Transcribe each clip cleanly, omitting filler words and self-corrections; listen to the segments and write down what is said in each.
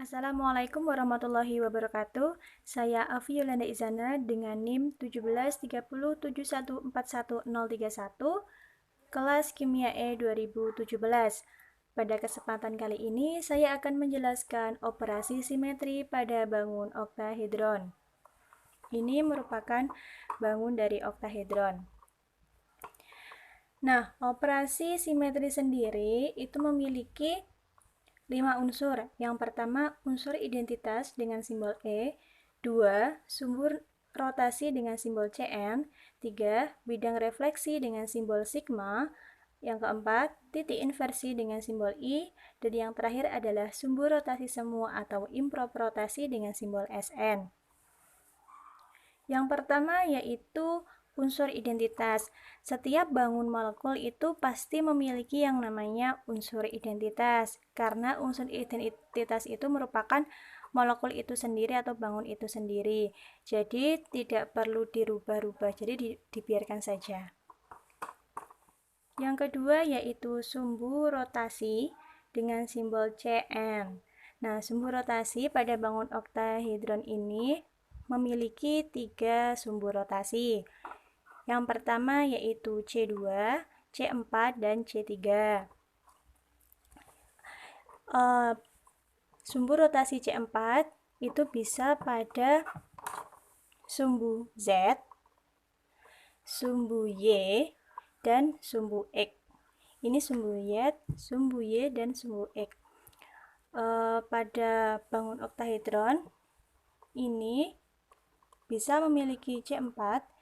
Assalamualaikum warahmatullahi wabarakatuh. Saya Afi Yolanda Izana dengan NIM 1730714131 kelas Kimia E 2017. Pada kesempatan kali ini saya akan menjelaskan operasi simetri pada bangun oktahedron. Ini merupakan bangun dari oktahedron. Nah, operasi simetri sendiri itu memiliki 5 unsur. Yang pertama, unsur identitas dengan simbol E. 2. Sumber rotasi dengan simbol Cm. 3. Bidang refleksi dengan simbol sigma. Yang keempat, titik inversi dengan simbol I. Dan yang terakhir adalah sumber rotasi semu atau improper rotasi dengan simbol Sn. Yang pertama yaitu unsur identitas. Setiap bangun molekul itu pasti memiliki yang namanya unsur identitas, karena unsur identitas itu merupakan molekul itu sendiri atau bangun itu sendiri. Jadi tidak perlu dirubah-rubah, jadi dibiarkan saja. Yang kedua yaitu sumbu rotasi dengan simbol Cm. Nah, sumbu rotasi pada bangun oktahedron ini memiliki 3 sumbu rotasi. Yang pertama yaitu C2, C4, dan C3. Sumbu rotasi C4 itu bisa pada sumbu Z, sumbu Y, dan sumbu X. Ini sumbu Y, dan sumbu X. Pada bangun oktahedron ini bisa memiliki C4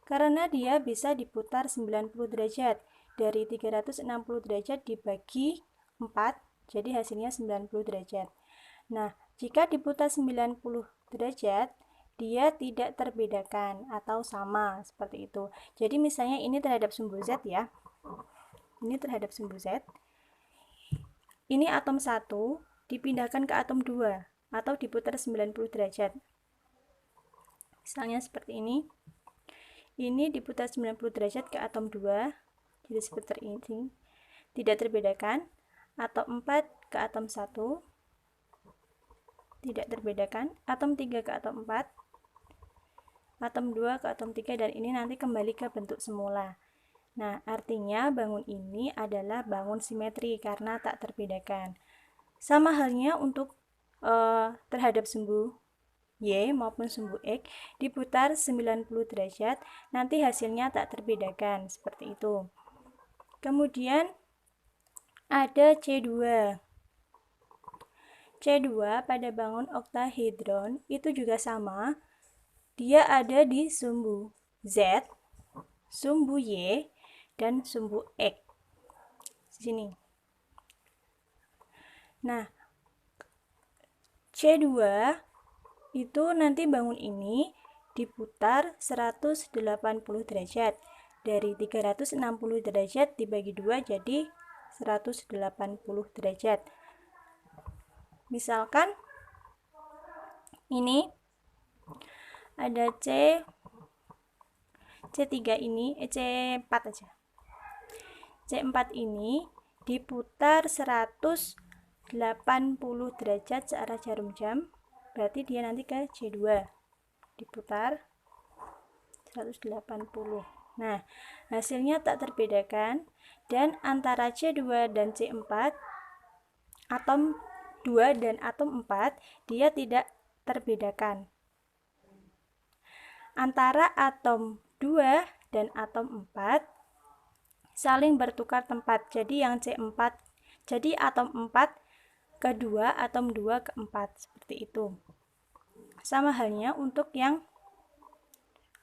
karena dia bisa diputar 90 derajat. Dari 360 derajat dibagi 4, jadi hasilnya 90 derajat. Nah, jika diputar 90 derajat, dia tidak terbedakan atau sama, seperti itu. Jadi misalnya ini terhadap sumbu Z ya. Ini terhadap sumbu Z. Ini atom 1 dipindahkan ke atom 2 atau diputar 90 derajat. Misalnya seperti ini. Ini diputar 90 derajat ke atom 2, jadi seperti ini. Tidak terbedakan. Atom 4 ke atom 1, tidak terbedakan. Atom 3 ke atom 4, atom 2 ke atom 3, dan ini nanti kembali ke bentuk semula. Nah, artinya bangun ini adalah bangun simetri karena tak terbedakan. Sama halnya untuk terhadap sumbu Y maupun sumbu X diputar 90 derajat, nanti hasilnya tak terbedakan, seperti itu. Kemudian ada C2. C2 pada bangun oktahedron itu juga sama. Dia ada di sumbu Z, sumbu Y, dan sumbu X. Di sini. Nah, C2 itu nanti bangun ini diputar 180 derajat. Dari 360 derajat dibagi 2 jadi 180 derajat. Misalkan ini ada C3 ini, C4 aja. C4 ini diputar 180 derajat searah jarum jam. Berarti dia nanti ke C2 diputar 180. Nah, hasilnya tak terbedakan, dan antara C2 dan C4, atom 2 dan atom 4 dia tidak terbedakan. Antara atom 2 dan atom 4 saling bertukar tempat. Jadi yang C4, jadi atom 4 ke 2, atom 2 ke 4, seperti itu. Sama halnya untuk yang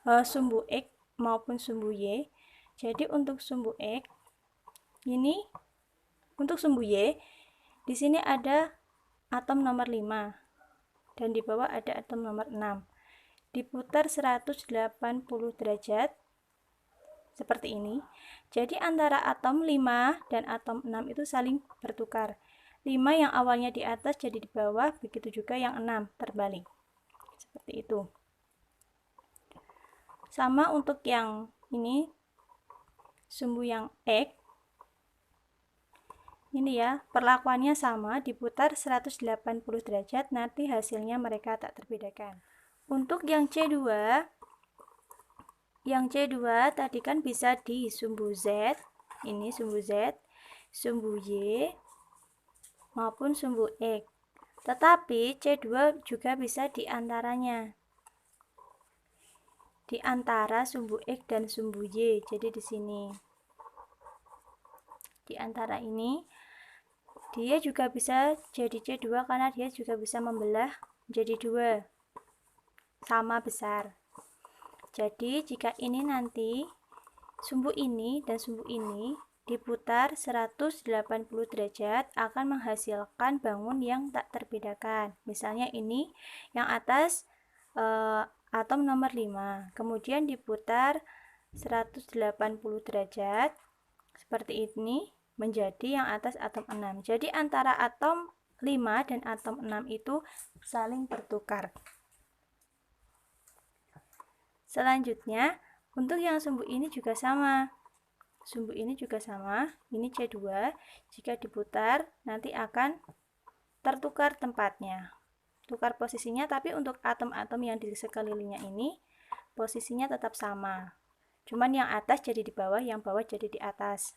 sumbu X maupun sumbu Y. Jadi untuk sumbu X ini, untuk sumbu Y di sini ada atom nomor 5 dan di bawah ada atom nomor 6. Diputar 180 derajat seperti ini. Jadi antara atom 5 dan atom 6 itu saling bertukar. 5 yang awalnya di atas jadi di bawah, begitu juga yang 6 terbalik. Seperti itu. Sama untuk yang ini, sumbu yang X. Ini ya, perlakuannya sama, diputar 180 derajat, nanti hasilnya mereka tak terbedakan. Untuk yang C2 tadi kan bisa di sumbu Z, ini sumbu Z, sumbu Y, maupun sumbu X. Tetapi C2 juga bisa di antaranya, di antara sumbu X dan sumbu Y. Jadi di sini, di antara ini, dia juga bisa jadi C2 karena dia juga bisa membelah menjadi 2, sama besar. Jadi jika ini nanti sumbu ini dan sumbu ini diputar 180 derajat akan menghasilkan bangun yang tak terbedakan. Misalnya ini yang atas atom nomor 5, kemudian diputar 180 derajat seperti ini menjadi yang atas atom 6. Jadi antara atom 5 dan atom 6 itu saling bertukar. Selanjutnya, untuk yang sumbu ini juga sama. Sumbu ini juga sama, ini C2. Jika diputar, nanti akan tertukar tempatnya. Tukar posisinya, tapi untuk atom-atom yang di sekelilingnya ini, posisinya tetap sama. Cuman yang atas jadi di bawah, yang bawah jadi di atas.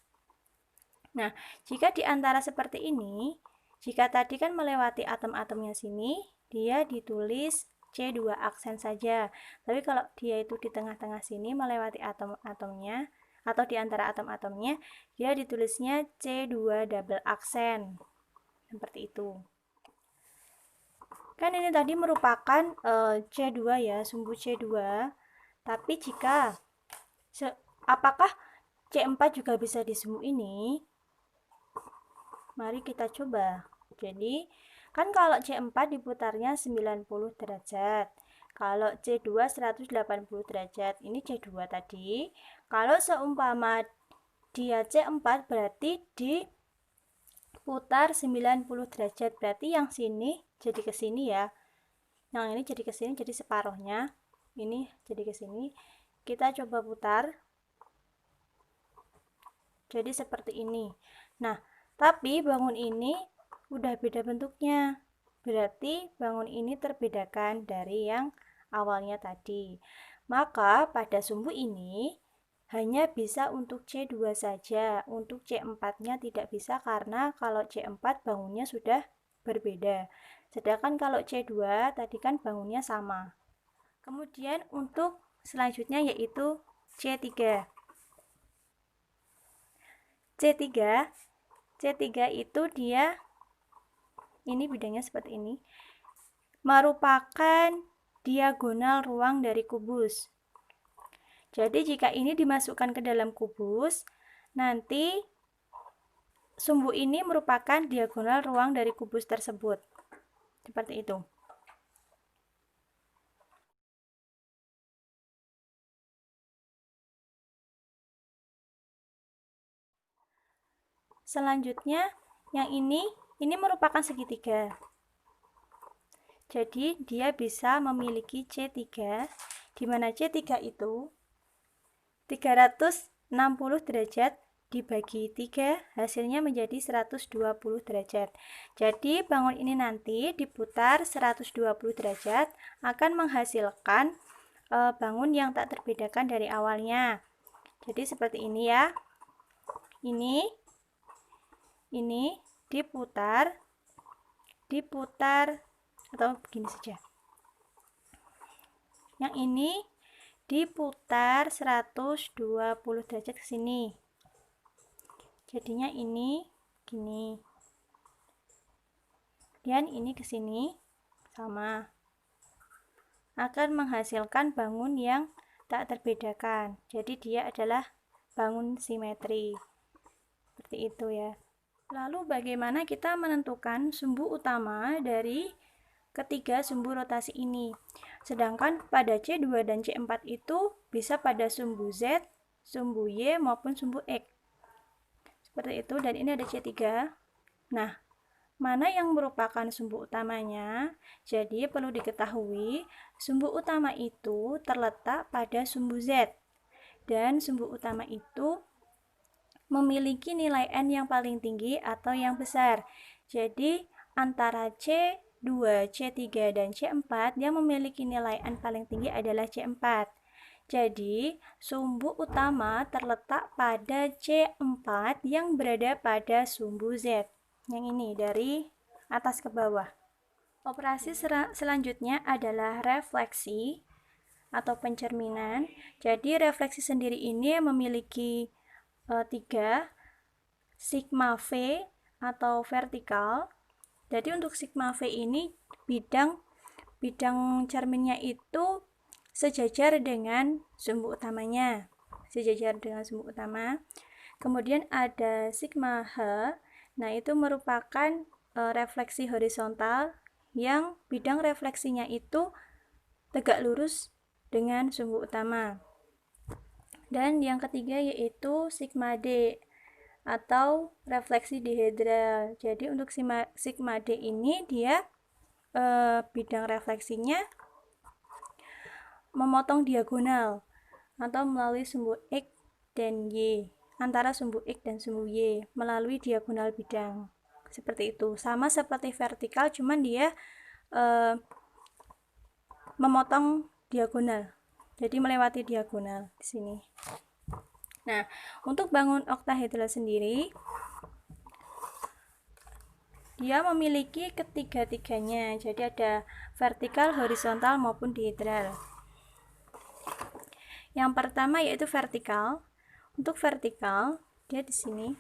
Nah, jika di antara seperti ini, jika tadi kan melewati atom-atomnya sini, dia ditulis C2 aksen saja. Tapi kalau dia itu di tengah-tengah sini melewati atom-atomnya atau di antara atom-atomnya, dia ditulisnya C2 double aksen. Seperti itu. Kan ini tadi merupakan C2 ya, sumbu C2. Tapi jika apakah C4 juga bisa di sumbu ini? Mari kita coba. Jadi, kan kalau C4 diputarnya 90 derajat. Kalau C2 180 derajat. Ini C2 tadi. Kalau seumpama dia C4 berarti diputar 90 derajat. Berarti yang sini jadi ke sini ya. Yang ini jadi ke sini, jadi separuhnya. Ini jadi ke sini. Kita coba putar. Jadi seperti ini. Nah, tapi bangun ini udah beda bentuknya. Berarti bangun ini terbedakan dari yang awalnya tadi. Maka pada sumbu ini hanya bisa untuk C2 saja. Untuk C4-nya tidak bisa karena kalau C4 bangunnya sudah berbeda. Sedangkan kalau C2 tadi kan bangunnya sama. Kemudian untuk selanjutnya yaitu C3. C3 itu dia ini bidangnya seperti ini, merupakan diagonal ruang dari kubus. Jadi jika ini dimasukkan ke dalam kubus, nanti sumbu ini merupakan diagonal ruang dari kubus tersebut. Seperti itu. Selanjutnya, yang ini merupakan segitiga. Jadi, dia bisa memiliki C3, di mana C3 itu 360 derajat dibagi 3, hasilnya menjadi 120 derajat. Jadi, bangun ini nanti diputar 120 derajat, akan menghasilkan bangun yang tak terbedakan dari awalnya. Jadi, seperti ini ya. Ini diputar atau begini saja. Yang ini diputar 120 derajat ke sini. Jadinya ini gini. Dan ini ke sini sama. Akan menghasilkan bangun yang tak terbedakan. Jadi dia adalah bangun simetri. Seperti itu ya. Lalu bagaimana kita menentukan sumbu utama dari ketiga sumbu rotasi ini? Sedangkan pada C2 dan C4 itu bisa pada sumbu Z, sumbu Y maupun sumbu X. Seperti itu, dan ini ada C3. Nah, mana yang merupakan sumbu utamanya? Jadi perlu diketahui, sumbu utama itu terletak pada sumbu Z. Dan sumbu utama itu memiliki nilai N yang paling tinggi atau yang besar. Jadi, antara C2, C3, dan C4 yang memiliki nilai N paling tinggi adalah C4. Jadi, sumbu utama terletak pada C4 yang berada pada sumbu Z. Yang ini dari atas ke bawah. Operasi selanjutnya adalah refleksi atau pencerminan. Jadi, refleksi sendiri ini memiliki 3, sigma V atau vertikal. Jadi untuk sigma V ini bidang cerminnya itu sejajar dengan sumbu utamanya, Kemudian ada sigma H. Nah, itu merupakan refleksi horizontal yang bidang refleksinya itu tegak lurus dengan sumbu utama. Dan yang ketiga yaitu sigma D atau refleksi dihedral. Jadi untuk sigma D ini dia bidang refleksinya memotong diagonal atau melalui sumbu X dan Y, antara sumbu X dan sumbu Y melalui diagonal bidang. Seperti itu. Sama seperti vertikal, cuman dia memotong diagonal. Jadi melewati diagonal di sini. Nah, untuk bangun oktahedral sendiri, dia memiliki ketiga-tiganya. Jadi ada vertikal, horizontal maupun dihedral. Yang pertama yaitu vertikal. Untuk vertikal, dia di sini.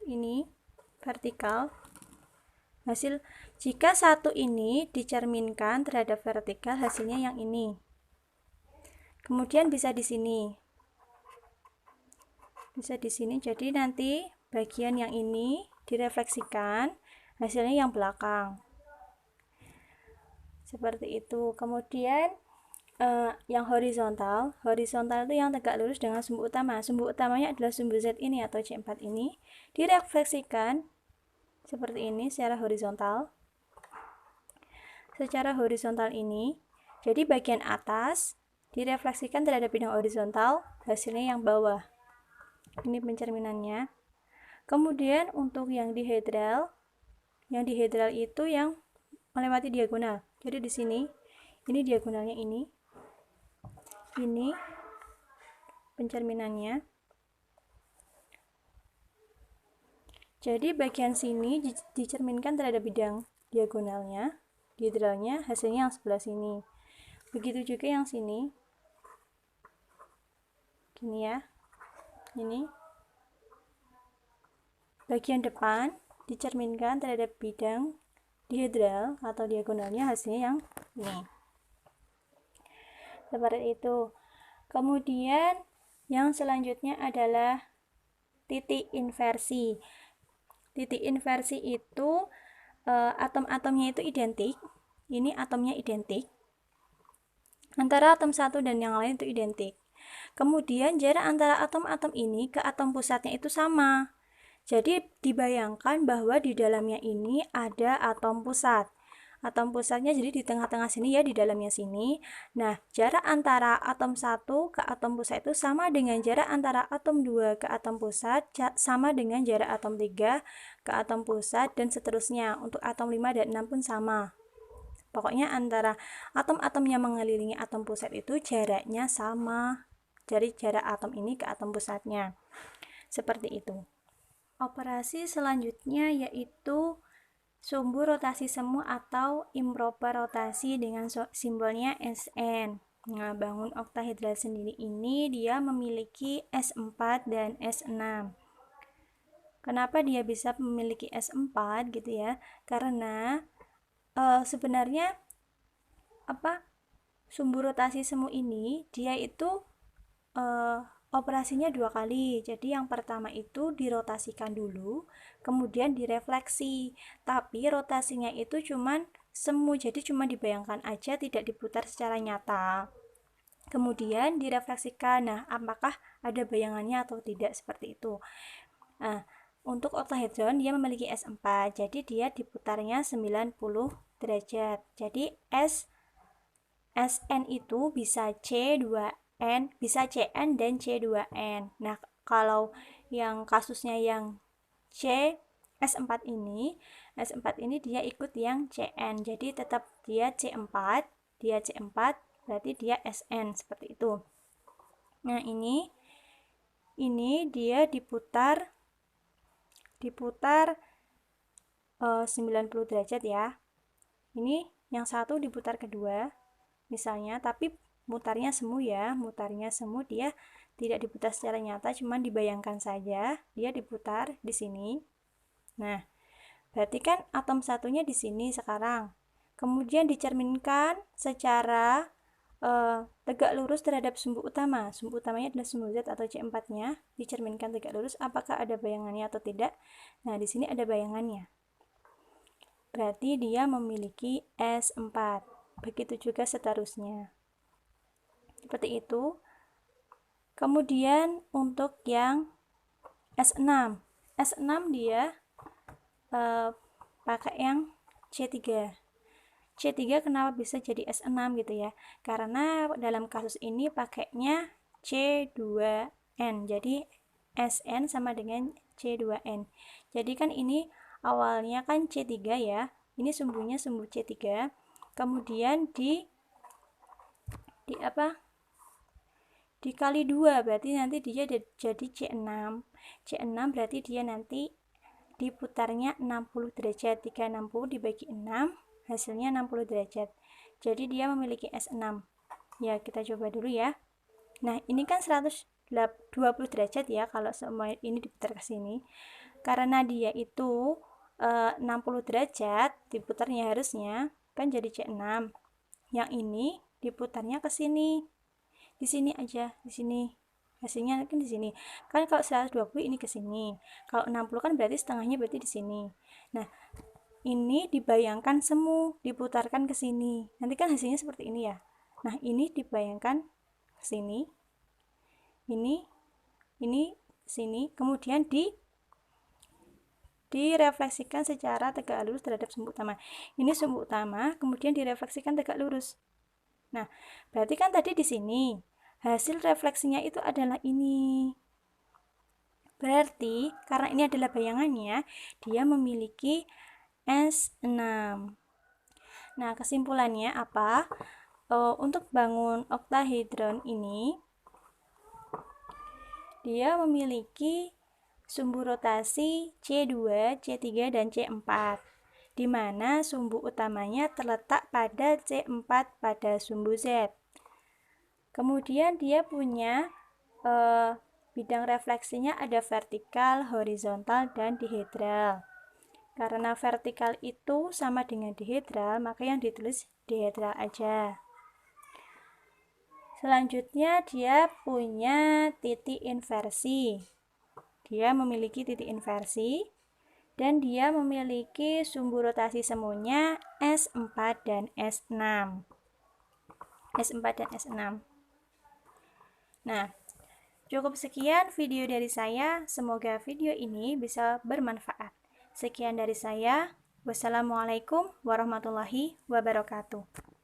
Ini vertikal. Hasil jika satu ini dicerminkan terhadap vertikal, hasilnya yang ini. Kemudian bisa di sini. Bisa di sini. Jadi nanti bagian yang ini direfleksikan, hasilnya yang belakang. Seperti itu. Kemudian yang horizontal itu yang tegak lurus dengan sumbu utama. Sumbu utamanya adalah sumbu Z ini atau C4 ini. Direfleksikan seperti ini secara horizontal. Secara horizontal ini, jadi bagian atas direfleksikan terhadap bidang horizontal, hasilnya yang bawah. Ini pencerminannya. Kemudian untuk yang dihedral itu yang melewati diagonal. Jadi di sini, ini diagonalnya ini pencerminannya. Jadi bagian sini dicerminkan terhadap bidang diagonalnya, dihedralnya, hasilnya yang sebelah sini. Begitu juga yang sini. Gini ya. Ini. Bagian depan dicerminkan terhadap bidang dihedral atau diagonalnya, hasilnya yang ini. Seperti itu. Kemudian yang selanjutnya adalah titik inversi. Titik inversi itu atom-atomnya itu identik. Ini atomnya identik. Antara atom satu dan yang lain itu identik. Kemudian jarak antara atom-atom ini ke atom pusatnya itu sama. Jadi dibayangkan bahwa di dalamnya ini ada atom pusat. Atom pusatnya jadi di tengah-tengah sini ya, di dalamnya sini. Nah, jarak antara atom 1 ke atom pusat itu sama dengan jarak antara atom 2 ke atom pusat, sama dengan jarak atom 3 ke atom pusat, dan seterusnya. Untuk atom 5 dan 6 pun sama. Pokoknya antara atom-atom yang mengelilingi atom pusat itu jaraknya sama. Dari jarak atom ini ke atom pusatnya. Seperti itu. Operasi selanjutnya yaitu sumbu rotasi semu atau improper rotasi dengan simbolnya Sn. Nah, bangun oktahedral sendiri ini dia memiliki S4 dan S6. Kenapa dia bisa memiliki S4 gitu ya? Karena sebenarnya sumbu rotasi semu ini dia itu operasinya 2 kali. Jadi yang pertama itu dirotasikan dulu, kemudian direfleksi. Tapi rotasinya itu cuman semu, jadi cuma dibayangkan aja, tidak diputar secara nyata. Kemudian direfleksikan. Nah, apakah ada bayangannya atau tidak, seperti itu. Nah, untuk oktahedron dia memiliki S4. Jadi dia diputarnya 90 derajat. Jadi Sn itu bisa C2 CN, bisa CN dan C2N. Nah, kalau yang kasusnya yang S4 ini, S4 ini dia ikut yang CN. Jadi tetap dia C4, berarti dia SN seperti itu. Nah, ini dia diputar 90 derajat ya. Ini yang satu diputar kedua misalnya, tapi mutarnya semu ya, dia tidak diputar secara nyata, cuman dibayangkan saja dia diputar di sini. Nah, berarti kan atom satunya di sini sekarang, kemudian dicerminkan secara tegak lurus terhadap sumbu utama. Sumbu utamanya adalah sumbu Z atau C4-nya, dicerminkan tegak lurus. Apakah ada bayangannya atau tidak? Nah, di sini ada bayangannya. Berarti dia memiliki S4. Begitu juga seterusnya. Seperti itu. Kemudian untuk yang S6. S6 dia pakai yang C3. C3 kenapa bisa jadi S6 gitu ya? Karena dalam kasus ini pakainya C2N. Jadi SN sama dengan C2N. Jadi kan ini awalnya kan C3 ya. Ini sumbunya sumbu C3. Kemudian dikali 2 berarti nanti dia jadi C6. C6 berarti dia nanti diputarnya 60 derajat. 360 dibagi 6 hasilnya 60 derajat. Jadi dia memiliki S6. Ya, kita coba dulu ya. Nah, ini kan 120 derajat ya kalau semua ini diputar ke sini. Karena dia itu 60 derajat diputarnya harusnya kan jadi C6. Yang ini diputarnya ke sini. Di sini aja, di sini. Hasilnya kan di sini. Kan kalau 120 ini ke sini. Kalau 60 kan berarti setengahnya berarti di sini. Nah, ini dibayangkan semu, diputarkan ke sini. Nanti kan hasilnya seperti ini ya. Nah, ini dibayangkan ke sini. Ini sini, kemudian direfleksikan secara tegak lurus terhadap sumbu utama. Ini sumbu utama, kemudian direfleksikan tegak lurus. Nah, berarti kan tadi di sini hasil refleksinya itu adalah ini. Berarti karena ini adalah bayangannya, dia memiliki S6. Nah, kesimpulannya apa? Untuk bangun oktahedron ini, dia memiliki sumbu rotasi C2, C3, dan C4, di mana sumbu utamanya terletak pada C4 pada sumbu Z. Kemudian dia punya bidang refleksinya ada vertikal, horizontal, dan dihedral. Karena vertikal itu sama dengan dihedral, maka yang ditulis dihedral aja. Selanjutnya dia punya titik inversi. Dia memiliki titik inversi dan dia memiliki sumbu rotasi semuanya S4 dan S6. S4 dan S6. Nah, cukup sekian video dari saya. Semoga video ini bisa bermanfaat. Sekian dari saya. Wassalamualaikum warahmatullahi wabarakatuh.